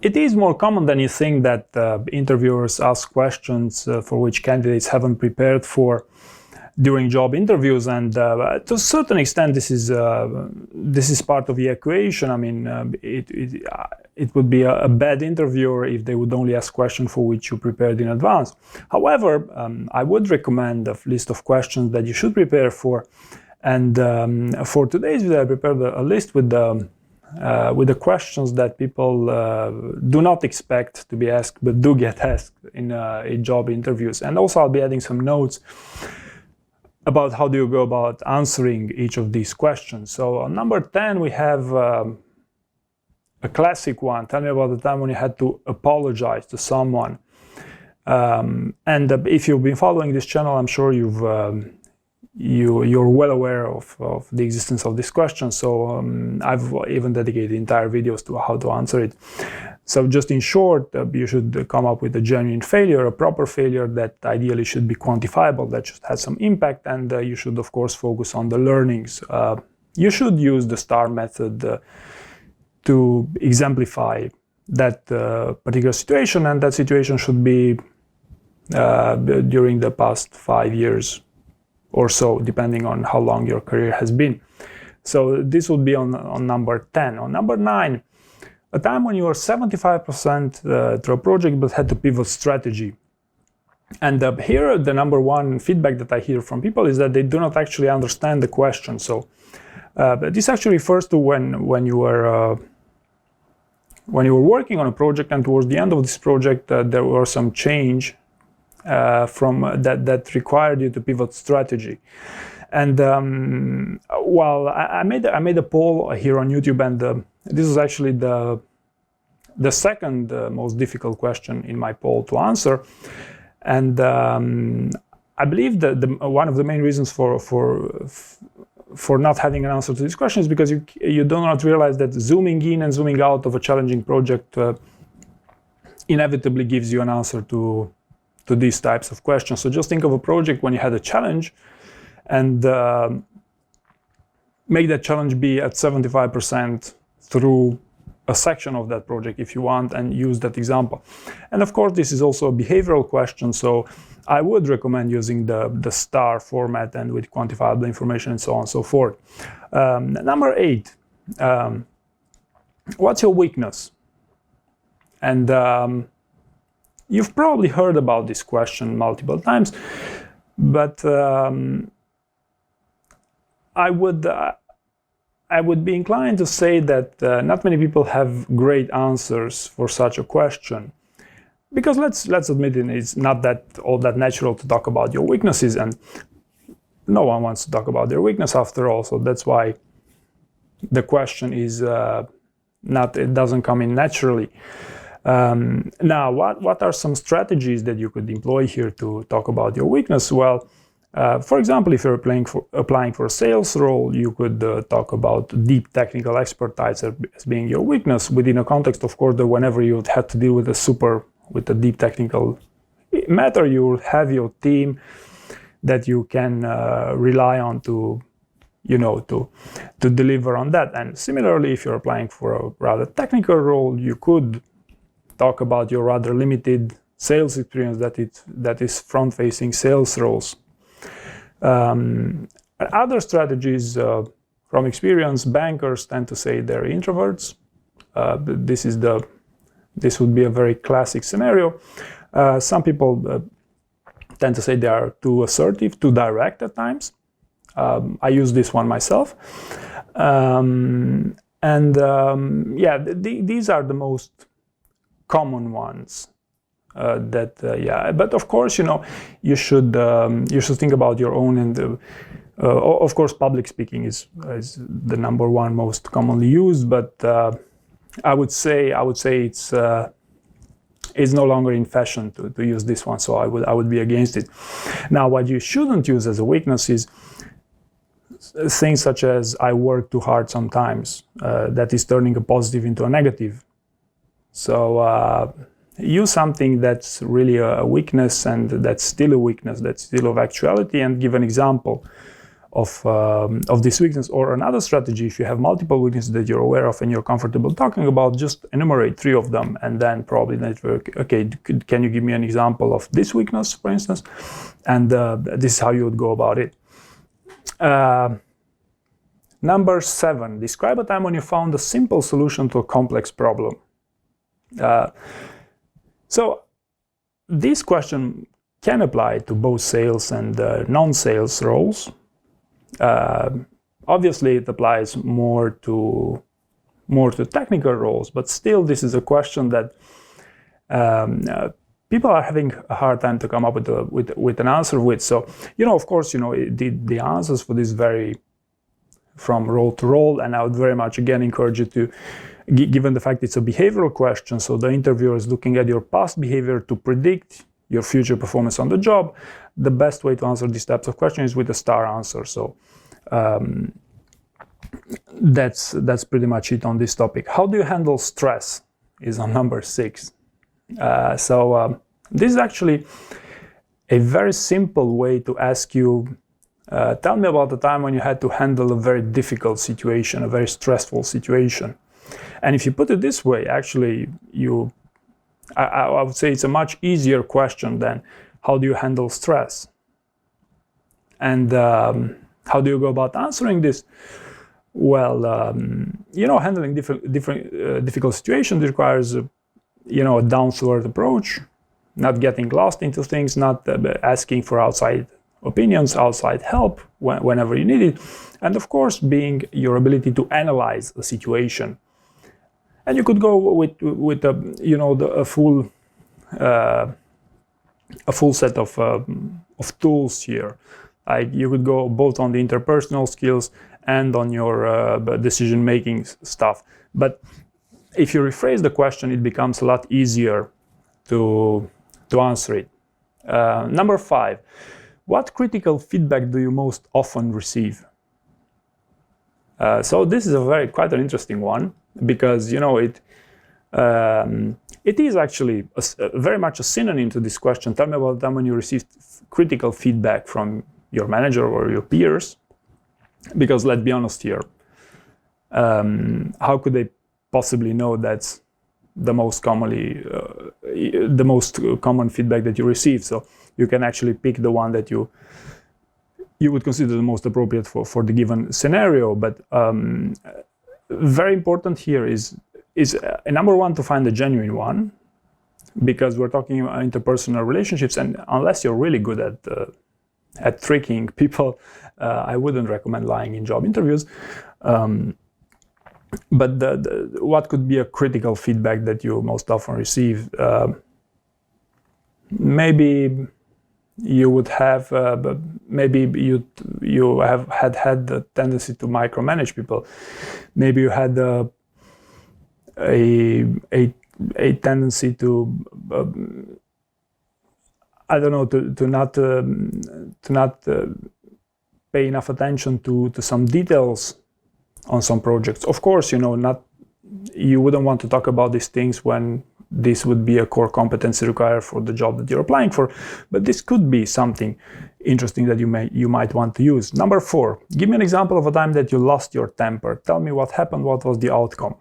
It is more common than you think that interviewers ask questions for which candidates haven't prepared for during job interviews, and to a certain extent, this is part of the equation. I mean, it would be a bad interviewer if they would only ask questions for which you prepared in advance. However, I would recommend a list of questions that you should prepare for, and for today's video, I prepared a list with the questions that people do not expect to be asked, but do get asked in job interviews. And also, I'll be adding some notes about how do you go about answering each of these questions. So on number 10, we have a classic one. Tell me about the time when you had to apologize to someone. And if you've been following this channel, I'm sure you're well aware of the existence of this question. So I've even dedicated entire videos to how to answer it. So just in short, you should come up with a genuine failure, a proper failure that ideally should be quantifiable, that should have some impact, and you should, of course, focus on the learnings. You should use the STAR method to exemplify that particular situation, and that situation should be during the past 5 years or so, depending on how long your career has been. So this would be on number 10. On number 9, a time when you were 75% through a project but had to pivot strategy. And here, the number one feedback that I hear from people is that they do not actually understand the question. So this actually refers to when you were working on a project, and towards the end of this project, there were some change from that required you to pivot strategy. And well, I made a poll here on YouTube, and this is actually the second most difficult question in my poll to answer. And I believe that one of the main reasons for not having an answer to this question is because you do not realize that zooming in and zooming out of a challenging project inevitably gives you an answer to these types of questions. So just think of a project when you had a challenge, and make that challenge be at 75% through a section of that project if you want, and use that example. And of course, this is also a behavioral question, so I would recommend using the STAR format and with quantifiable information and so on and so forth. Number 8, what's your weakness? And you've probably heard about this question multiple times, but I would be inclined to say that not many people have great answers for such a question, because let's admit it's not all that natural to talk about your weaknesses, and no one wants to talk about their weakness after all. So that's why the question is it doesn't come in naturally. Now, what are some strategies that you could employ here to talk about your weakness? Well, for example, if you're applying for a sales role, you could talk about deep technical expertise as being your weakness, within a context, of course, that whenever you had to deal with a deep technical matter, you will have your team that you can rely on to deliver on that. And similarly, if you're applying for a rather technical role, you could talk about your rather limited sales experience, that is front-facing sales roles. Other strategies, from experience, bankers tend to say they're introverts. This would be a very classic scenario. Some people tend to say they are too assertive, too direct at times. I use this one myself. These are the most common ones. But of course, you should think about your own, and of course, public speaking is the number one most commonly used. But I would say it's no longer in fashion to use this one, so I would be against it. Now, what you shouldn't use as a weakness is things such as "I work too hard sometimes," that is turning a positive into a negative. So use something that's really a weakness, and that's still a weakness, that's still of actuality, and give an example of this weakness. Or another strategy, if you have multiple weaknesses that you're aware of and you're comfortable talking about, just enumerate 3 of them and then probably network. Okay, can you give me an example of this weakness, for instance? And this is how you would go about it. Number 7, describe a time when you found a simple solution to a complex problem. So this question can apply to both sales and non-sales roles. Obviously, it applies more to technical roles, but still, this is a question that people are having a hard time to come up with an answer with. So, of course, the answers for this vary from role to role, and I would very much again encourage you to, given the fact it's a behavioral question, so the interviewer is looking at your past behavior to predict your future performance on the job. The best way to answer these types of questions is with a star answer. So that's pretty much it on this topic. How do you handle stress is on number 6. This is actually a very simple way to ask you, tell me about the time when you had to handle a very difficult situation, a very stressful situation. And if you put it this way, actually, I would say it's a much easier question than how do you handle stress? And how do you go about answering this? Well, handling difficult situations requires, a down-to-earth approach, not getting lost into things, not asking for outside opinions, outside help whenever you need it, and of course, being your ability to analyze a situation. And you could go with a full set of tools here. Like you could go both on the interpersonal skills and on your decision-making stuff. But if you rephrase the question, it becomes a lot easier to answer it. Number 5, what critical feedback do you most often receive? So this is quite an interesting one, because it is actually very much a synonym to this question. Tell me about the time when you received critical feedback from your manager or your peers. Because let's be honest here, how could they possibly know that's the most common feedback that you receive? So you can actually pick the one that you would consider the most appropriate for the given scenario. But very important here is number 1, to find a genuine one, because we're talking about interpersonal relationships, and unless you're really good at tricking people, I wouldn't recommend lying in job interviews. But what could be a critical feedback that you most often receive? Maybe you would have, maybe you have had the tendency to micromanage people. Maybe you had a tendency to I don't know, to not pay enough attention to some details on some projects. Of course, you wouldn't want to talk about these things when this would be a core competency required for the job that you're applying for, but this could be something interesting that you might want to use. Number 4, give me an example of a time that you lost your temper. Tell me what happened, what was the outcome.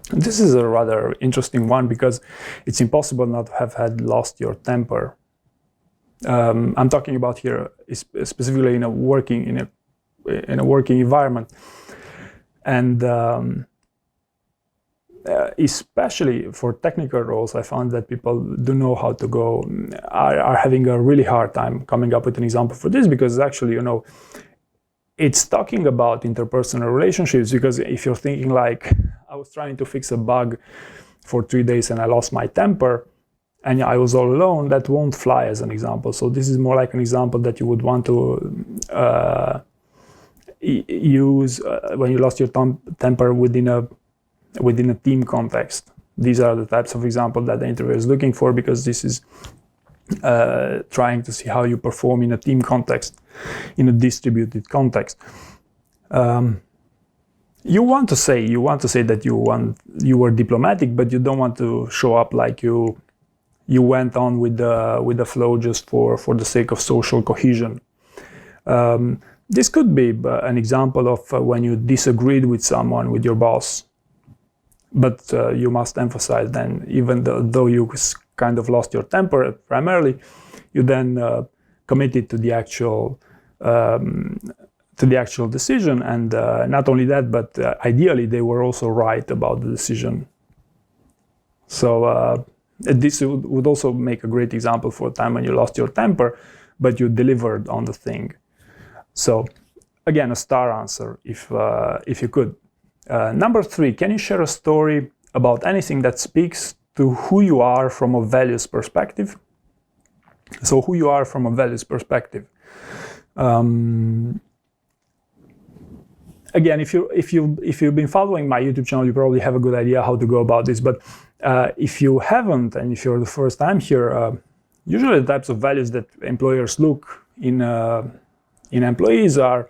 This is a rather interesting one, because it's impossible not to have lost your temper. I'm talking about here specifically in a working environment, and especially for technical roles, I found that people are having a really hard time coming up with an example for this, because actually, it's talking about interpersonal relationships. Because if you're thinking like, I was trying to fix a bug for 3 days and I lost my temper and I was all alone, that won't fly as an example. So this is more like an example that you would want to use when you lost your temper within a team context. These are the types of examples that the interviewer is looking for, because this is trying to see how you perform in a team context, in a distributed context. You want to say that you were diplomatic, but you don't want to show up like you went on with the flow just for the sake of social cohesion. This could be an example of when you disagreed with someone, with your boss, but you must emphasize then, even though you kind of lost your temper primarily, you then committed to the actual decision, and not only that, but ideally they were also right about the decision. So this would also make a great example for a time when you lost your temper, but you delivered on the thing. So again, a star answer if you could. Number 3, can you share a story about anything that speaks to who you are from a values perspective? So who you are from a values perspective. Again, if you've been following my YouTube channel, you probably have a good idea how to go about this. But if you haven't, and if you're the first time here, usually the types of values that employers look in employees are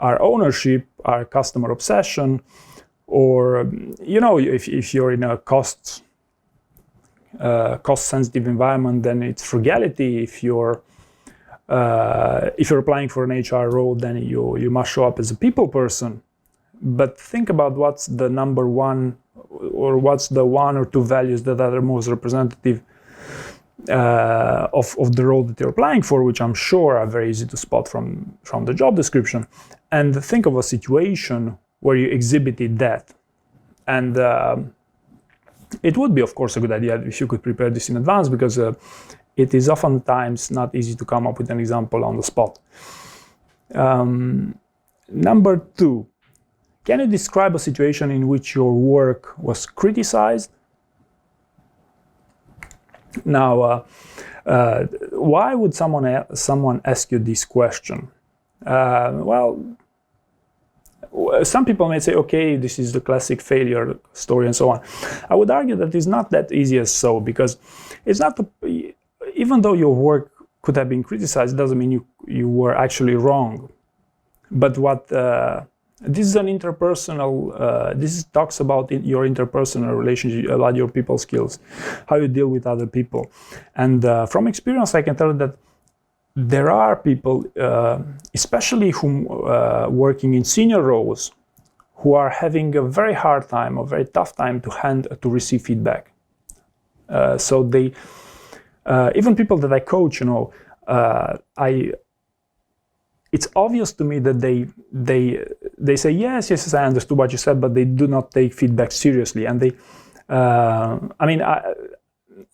ownership, are customer obsession, or if you're in a cost-sensitive environment, then it's frugality. If you're applying for an HR role, then you must show up as a people person. But think about what's the number one, or what's the 1 or 2 values that are most representative of the role that you're applying for, which I'm sure are very easy to spot from the job description. And think of a situation where you exhibited that. And it would be, of course, a good idea if you could prepare this in advance, because it is oftentimes not easy to come up with an example on the spot. Number 2, can you describe a situation in which your work was criticized? Now, why would someone ask you this question? Well, some people may say, okay, this is the classic failure story and so on. I would argue that it's not that easy as so, because it's not even though your work could have been criticized, it doesn't mean you were actually wrong. But what this is an interpersonal, this talks about your interpersonal relationship, about your people skills, how you deal with other people. And from experience, I can tell you that there are people, especially whom working in senior roles, who are having a very hard time, a very tough time to receive feedback. So they, even people that I coach, it's obvious to me that they say yes, I understood what you said, but they do not take feedback seriously. And they,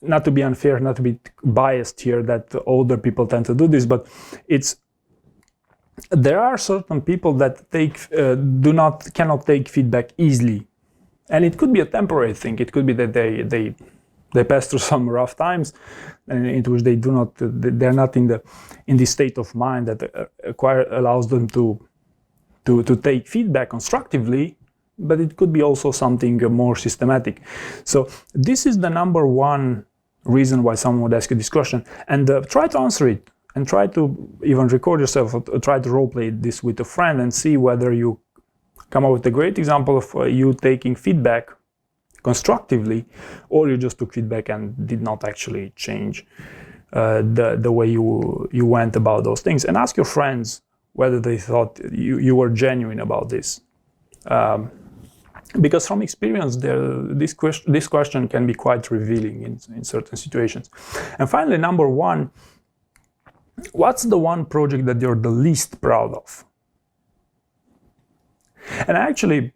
not to be unfair, not to be biased here, that older people tend to do this, but there are certain people that cannot take feedback easily, and it could be a temporary thing. It could be that they pass through some rough times, in which they're not in the state of mind that allows them to take feedback constructively. But it could be also something more systematic. So this is the number 1 reason why someone would ask you this question, and try to answer it, and try to even record yourself, or try to role play this with a friend, and see whether you come up with a great example of you taking feedback constructively, or you just took feedback and did not actually change the way you went about those things. And ask your friends whether they thought you were genuine about this. Because from experience, this question can be quite revealing in certain situations. And finally, number 1, what's the one project that you're the least proud of? And I actually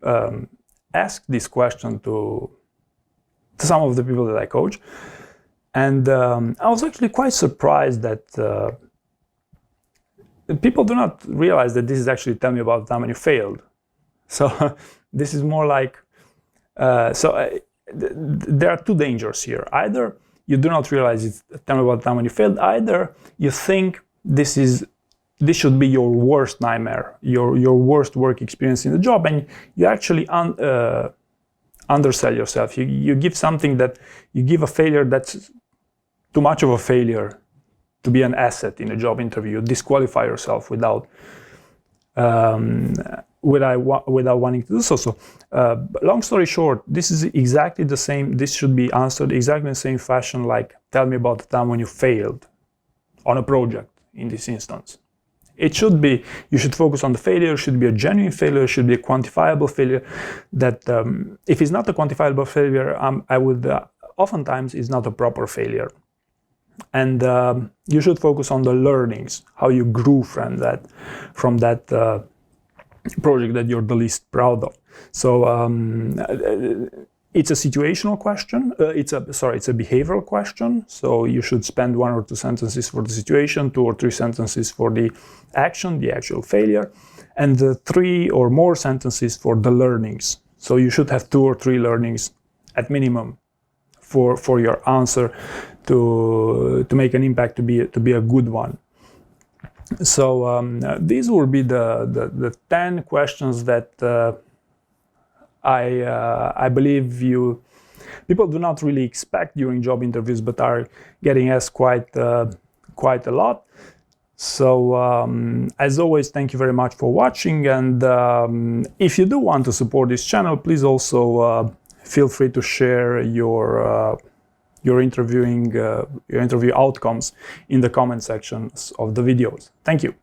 asked this question to some of the people that I coach, and I was actually quite surprised that people do not realize that this is actually tell me about the time when you failed. So this is more like, there are 2 dangers here. Either you do not realize it's tell me about the time when you failed, either you think this should be your worst nightmare, your worst work experience in the job, and you actually undersell yourself. You give something that, you give a failure that's too much of a failure to be an asset in a job interview. You disqualify yourself without wanting to do so. So, long story short, this is exactly the same. This should be answered exactly in the same fashion, like tell me about the time when you failed on a project in this instance. It should be, you should focus on the failure. It should be a genuine failure. It should be a quantifiable failure. That if it's not a quantifiable failure, I would oftentimes is not a proper failure. And you should focus on the learnings, how you grew from that project that you're the least proud of. So it's a situational question. It's a behavioral question. So you should spend 1 or 2 sentences for the situation, 2 or 3 sentences for the action, the actual failure, and 3 or more sentences for the learnings. So you should have 2 or 3 learnings at minimum for your answer to make an impact, to be a good one. So these will be the 10 questions that I believe people do not really expect during job interviews, but are getting asked quite a lot. So as always, thank you very much for watching, and if you do want to support this channel, please also feel free to share your interview outcomes in the comment sections of the videos. Thank you.